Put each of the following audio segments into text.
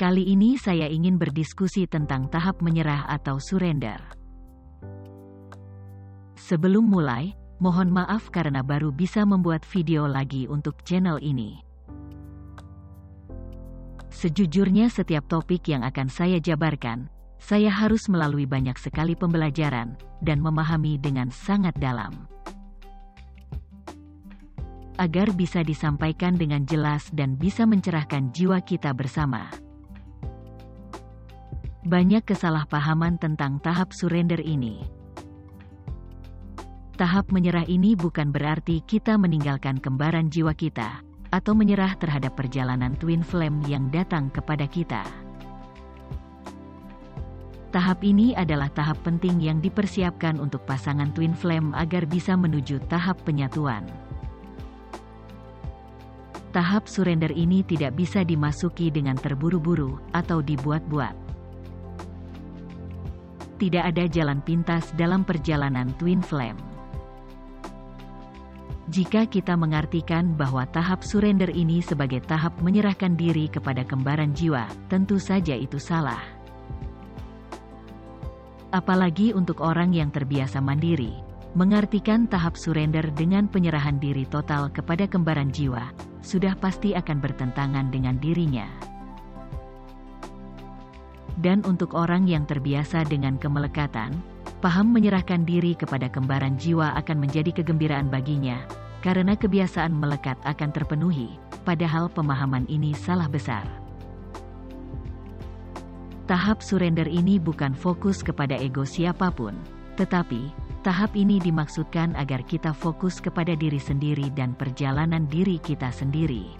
Kali ini saya ingin berdiskusi tentang tahap menyerah atau surrender. Sebelum mulai, mohon maaf karena baru bisa membuat video lagi untuk channel ini. Sejujurnya setiap topik yang akan saya jabarkan, saya harus melalui banyak sekali pembelajaran, dan memahami dengan sangat dalam. Agar bisa disampaikan dengan jelas dan bisa mencerahkan jiwa kita bersama. Banyak kesalahpahaman tentang tahap surrender ini. Tahap menyerah ini bukan berarti kita meninggalkan kembaran jiwa kita, atau menyerah terhadap perjalanan twin flame yang datang kepada kita. Tahap ini adalah tahap penting yang dipersiapkan untuk pasangan twin flame agar bisa menuju tahap penyatuan. Tahap surrender ini tidak bisa dimasuki dengan terburu-buru atau dibuat-buat. Tidak ada jalan pintas dalam perjalanan twin flame. Jika kita mengartikan bahwa tahap surrender ini sebagai tahap menyerahkan diri kepada kembaran jiwa, tentu saja itu salah. Apalagi untuk orang yang terbiasa mandiri, mengartikan tahap surrender dengan penyerahan diri total kepada kembaran jiwa, sudah pasti akan bertentangan dengan dirinya. Dan untuk orang yang terbiasa dengan kemelekatan, paham menyerahkan diri kepada kembaran jiwa akan menjadi kegembiraan baginya, karena kebiasaan melekat akan terpenuhi, padahal pemahaman ini salah besar. Tahap surrender ini bukan fokus kepada ego siapapun, tetapi, tahap ini dimaksudkan agar kita fokus kepada diri sendiri dan perjalanan diri kita sendiri.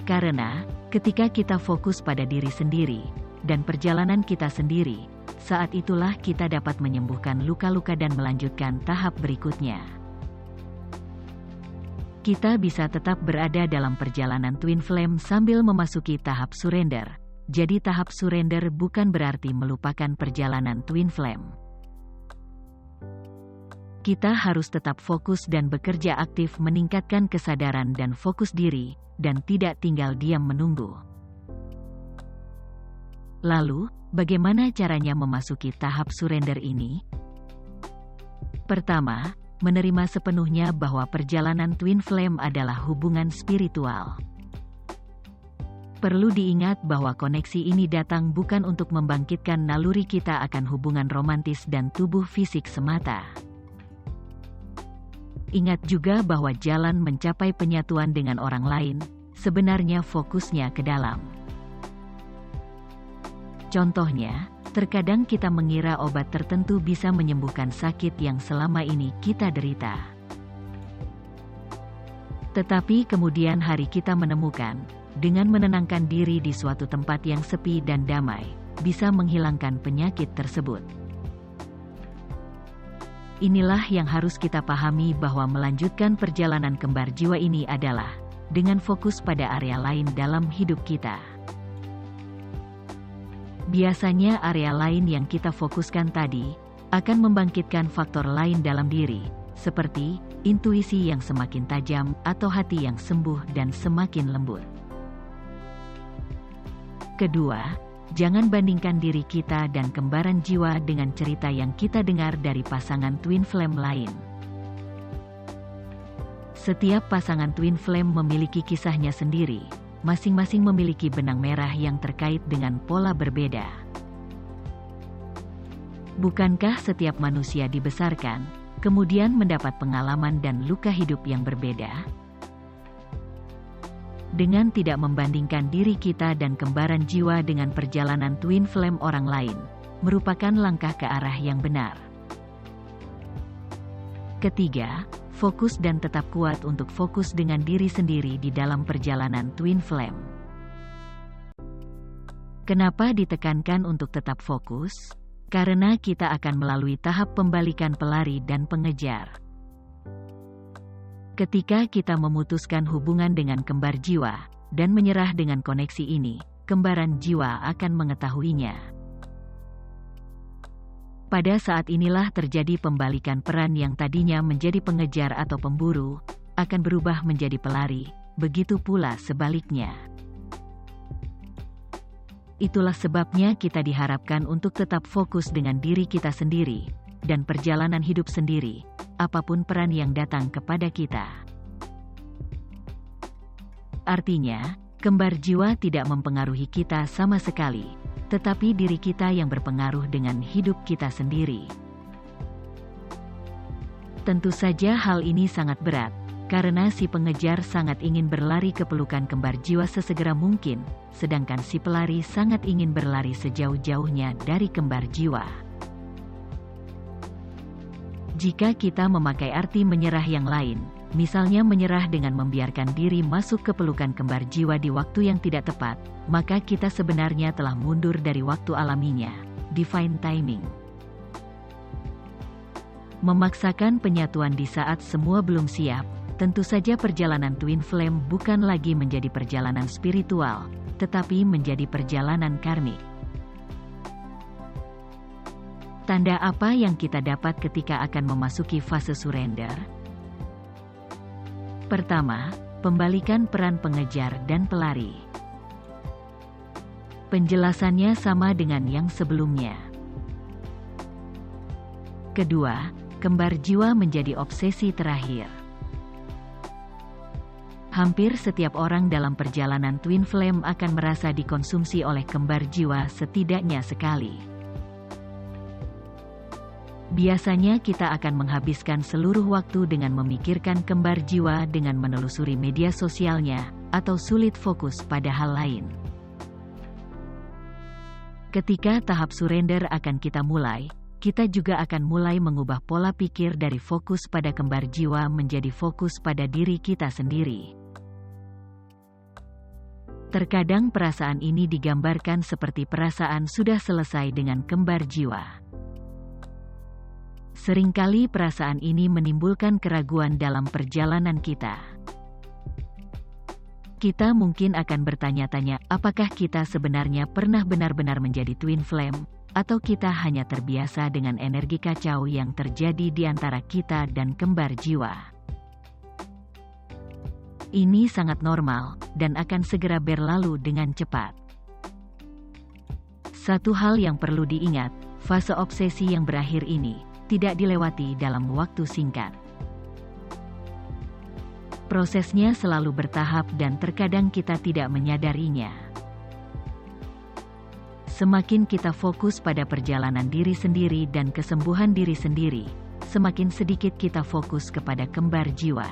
Karena, ketika kita fokus pada diri sendiri, dan perjalanan kita sendiri, saat itulah kita dapat menyembuhkan luka-luka dan melanjutkan tahap berikutnya. Kita bisa tetap berada dalam perjalanan twin flame sambil memasuki tahap surrender. Jadi tahap surrender bukan berarti melupakan perjalanan twin flame. Kita harus tetap fokus dan bekerja aktif meningkatkan kesadaran dan fokus diri, dan tidak tinggal diam menunggu. Lalu, bagaimana caranya memasuki tahap surrender ini? Pertama, menerima sepenuhnya bahwa perjalanan twin flame adalah hubungan spiritual. Perlu diingat bahwa koneksi ini datang bukan untuk membangkitkan naluri kita akan hubungan romantis dan tubuh fisik semata. Ingat juga bahwa jalan mencapai penyatuan dengan orang lain, sebenarnya fokusnya ke dalam. Contohnya, terkadang kita mengira obat tertentu bisa menyembuhkan sakit yang selama ini kita derita. Tetapi kemudian hari kita menemukan, dengan menenangkan diri di suatu tempat yang sepi dan damai, bisa menghilangkan penyakit tersebut. Inilah yang harus kita pahami bahwa melanjutkan perjalanan kembar jiwa ini adalah dengan fokus pada area lain dalam hidup kita. Biasanya area lain yang kita fokuskan tadi akan membangkitkan faktor lain dalam diri, seperti intuisi yang semakin tajam atau hati yang sembuh dan semakin lembut. Kedua, jangan bandingkan diri kita dan kembaran jiwa dengan cerita yang kita dengar dari pasangan twin flame lain. Setiap pasangan twin flame memiliki kisahnya sendiri, masing-masing memiliki benang merah yang terkait dengan pola berbeda. Bukankah setiap manusia dibesarkan, kemudian mendapat pengalaman dan luka hidup yang berbeda? Dengan tidak membandingkan diri kita dan kembaran jiwa dengan perjalanan twin flame orang lain, merupakan langkah ke arah yang benar. Ketiga, fokus dan tetap kuat untuk fokus dengan diri sendiri di dalam perjalanan twin flame. Kenapa ditekankan untuk tetap fokus? Karena kita akan melalui tahap pembalikan pelari dan pengejar. Ketika kita memutuskan hubungan dengan kembar jiwa, dan menyerah dengan koneksi ini, kembaran jiwa akan mengetahuinya. Pada saat inilah terjadi pembalikan peran yang tadinya menjadi pengejar atau pemburu, akan berubah menjadi pelari, begitu pula sebaliknya. Itulah sebabnya kita diharapkan untuk tetap fokus dengan diri kita sendiri, dan perjalanan hidup sendiri, apapun peran yang datang kepada kita. Artinya, kembar jiwa tidak mempengaruhi kita sama sekali, tetapi diri kita yang berpengaruh dengan hidup kita sendiri. Tentu saja hal ini sangat berat, karena si pengejar sangat ingin berlari ke pelukan kembar jiwa sesegera mungkin, sedangkan si pelari sangat ingin berlari sejauh-jauhnya dari kembar jiwa. Jika kita memakai arti menyerah yang lain, misalnya menyerah dengan membiarkan diri masuk ke pelukan kembar jiwa di waktu yang tidak tepat, maka kita sebenarnya telah mundur dari waktu alaminya, divine timing. Memaksakan penyatuan di saat semua belum siap, tentu saja perjalanan Twin Flame bukan lagi menjadi perjalanan spiritual, tetapi menjadi perjalanan karmik. Tanda apa yang kita dapat ketika akan memasuki fase surrender? Pertama, pembalikan peran pengejar dan pelari. Penjelasannya sama dengan yang sebelumnya. Kedua, kembar jiwa menjadi obsesi terakhir. Hampir setiap orang dalam perjalanan Twin Flame akan merasa dikonsumsi oleh kembar jiwa setidaknya sekali. Biasanya kita akan menghabiskan seluruh waktu dengan memikirkan kembar jiwa dengan menelusuri media sosialnya, atau sulit fokus pada hal lain. Ketika tahap surrender akan kita mulai, kita juga akan mulai mengubah pola pikir dari fokus pada kembar jiwa menjadi fokus pada diri kita sendiri. Terkadang perasaan ini digambarkan seperti perasaan sudah selesai dengan kembar jiwa. Seringkali perasaan ini menimbulkan keraguan dalam perjalanan kita. Kita mungkin akan bertanya-tanya, apakah kita sebenarnya pernah benar-benar menjadi Twin Flame, atau kita hanya terbiasa dengan energi kacau yang terjadi di antara kita dan kembar jiwa. Ini sangat normal, dan akan segera berlalu dengan cepat. Satu hal yang perlu diingat, fase obsesi yang berakhir ini tidak dilewati dalam waktu singkat. Prosesnya selalu bertahap dan terkadang kita tidak menyadarinya. Semakin kita fokus pada perjalanan diri sendiri dan kesembuhan diri sendiri, semakin sedikit kita fokus kepada kembar jiwa.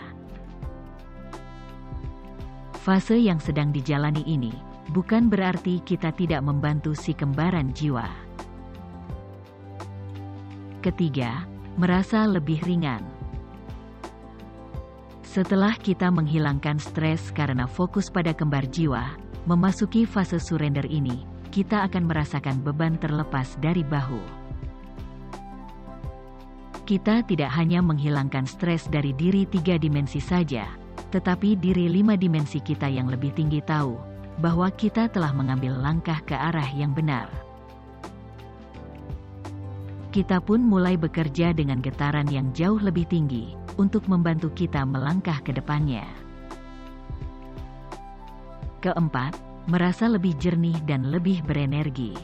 Fase yang sedang dijalani ini bukan berarti kita tidak membantu si kembaran jiwa. Ketiga, merasa lebih ringan. Setelah kita menghilangkan stres karena fokus pada kembar jiwa, memasuki fase surrender ini, kita akan merasakan beban terlepas dari bahu. Kita tidak hanya menghilangkan stres dari diri 3 dimensi saja, tetapi diri 5 dimensi kita yang lebih tinggi tahu bahwa kita telah mengambil langkah ke arah yang benar. Kita pun mulai bekerja dengan getaran yang jauh lebih tinggi untuk membantu kita melangkah ke depannya. Keempat, merasa lebih jernih dan lebih berenergi.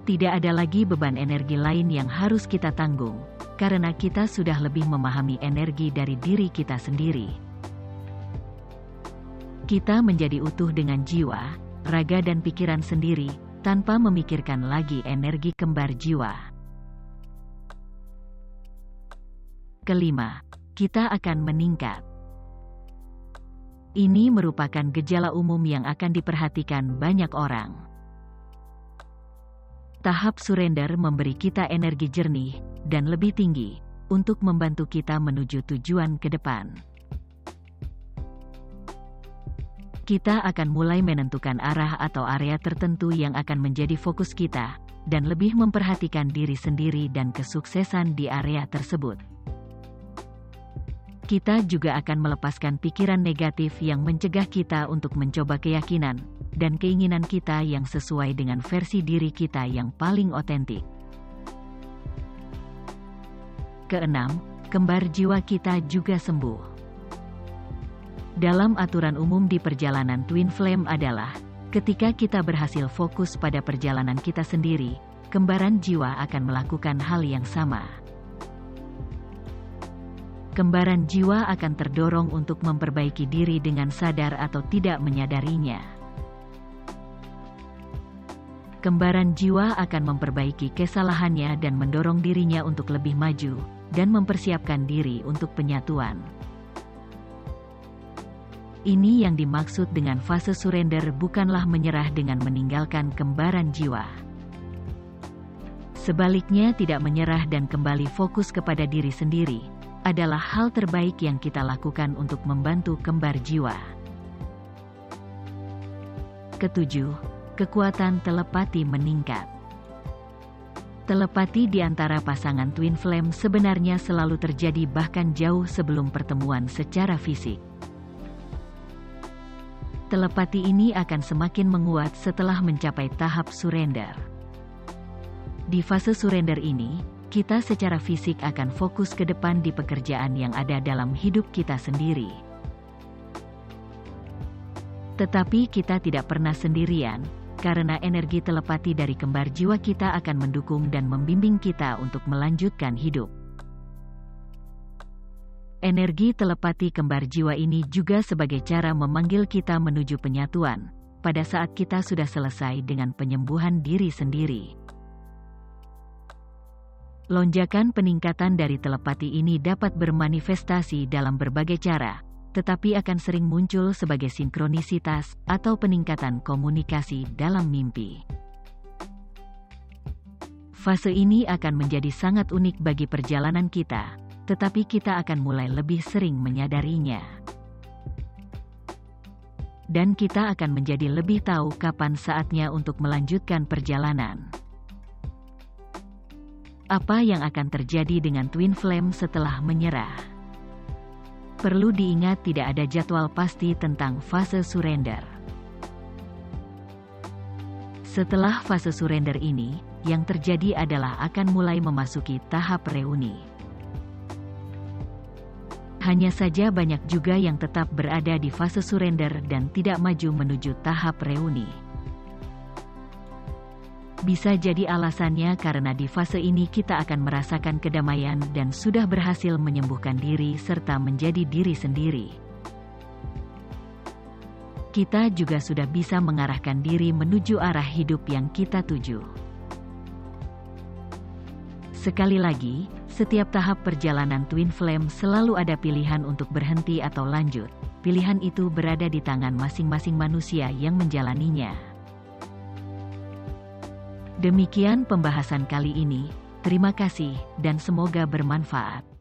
Tidak ada lagi beban energi lain yang harus kita tanggung, karena kita sudah lebih memahami energi dari diri kita sendiri. Kita menjadi utuh dengan jiwa, raga dan pikiran sendiri, tanpa memikirkan lagi energi kembar jiwa. Kelima, kita akan meningkat. Ini merupakan gejala umum yang akan diperhatikan banyak orang. Tahap surrender memberi kita energi jernih dan lebih tinggi untuk membantu kita menuju tujuan ke depan. Kita akan mulai menentukan arah atau area tertentu yang akan menjadi fokus kita, dan lebih memperhatikan diri sendiri dan kesuksesan di area tersebut. Kita juga akan melepaskan pikiran negatif yang mencegah kita untuk mencoba keyakinan dan keinginan kita yang sesuai dengan versi diri kita yang paling otentik. Keenam, kembar jiwa kita juga sembuh. Dalam aturan umum di perjalanan Twin Flame adalah, Ketika kita berhasil fokus pada perjalanan kita sendiri, kembaran jiwa akan melakukan hal yang sama. Kembaran jiwa akan terdorong untuk memperbaiki diri dengan sadar atau tidak menyadarinya. Kembaran jiwa akan memperbaiki kesalahannya dan mendorong dirinya untuk lebih maju, dan mempersiapkan diri untuk penyatuan. Ini yang dimaksud dengan fase surrender, bukanlah menyerah dengan meninggalkan kembaran jiwa. Sebaliknya, tidak menyerah dan kembali fokus kepada diri sendiri adalah hal terbaik yang kita lakukan untuk membantu kembar jiwa. Ketujuh, kekuatan telepati meningkat. Telepati di antara pasangan twin flame sebenarnya selalu terjadi bahkan jauh sebelum pertemuan secara fisik. Telepati ini akan semakin menguat setelah mencapai tahap surrender. Di fase surrender ini, kita secara fisik akan fokus ke depan di pekerjaan yang ada dalam hidup kita sendiri. Tetapi kita tidak pernah sendirian, karena energi telepati dari kembar jiwa kita akan mendukung dan membimbing kita untuk melanjutkan hidup. Energi telepati kembar jiwa ini juga sebagai cara memanggil kita menuju penyatuan, pada saat kita sudah selesai dengan penyembuhan diri sendiri. Lonjakan peningkatan dari telepati ini dapat bermanifestasi dalam berbagai cara, tetapi akan sering muncul sebagai sinkronisitas atau peningkatan komunikasi dalam mimpi. Fase ini akan menjadi sangat unik bagi perjalanan kita, tetapi kita akan mulai lebih sering menyadarinya. Dan kita akan menjadi lebih tahu kapan saatnya untuk melanjutkan perjalanan. Apa yang akan terjadi dengan twin flame setelah menyerah? Perlu diingat, tidak ada jadwal pasti tentang fase surrender. Setelah fase surrender ini, yang terjadi adalah akan mulai memasuki tahap reuni. Hanya saja banyak juga yang tetap berada di fase surrender dan tidak maju menuju tahap reuni. Bisa jadi alasannya karena di fase ini kita akan merasakan kedamaian dan sudah berhasil menyembuhkan diri serta menjadi diri sendiri. Kita juga sudah bisa mengarahkan diri menuju arah hidup yang kita tuju. Sekali lagi, setiap tahap perjalanan twin flame selalu ada pilihan untuk berhenti atau lanjut. Pilihan itu berada di tangan masing-masing manusia yang menjalaninya. Demikian pembahasan kali ini. Terima kasih dan semoga bermanfaat.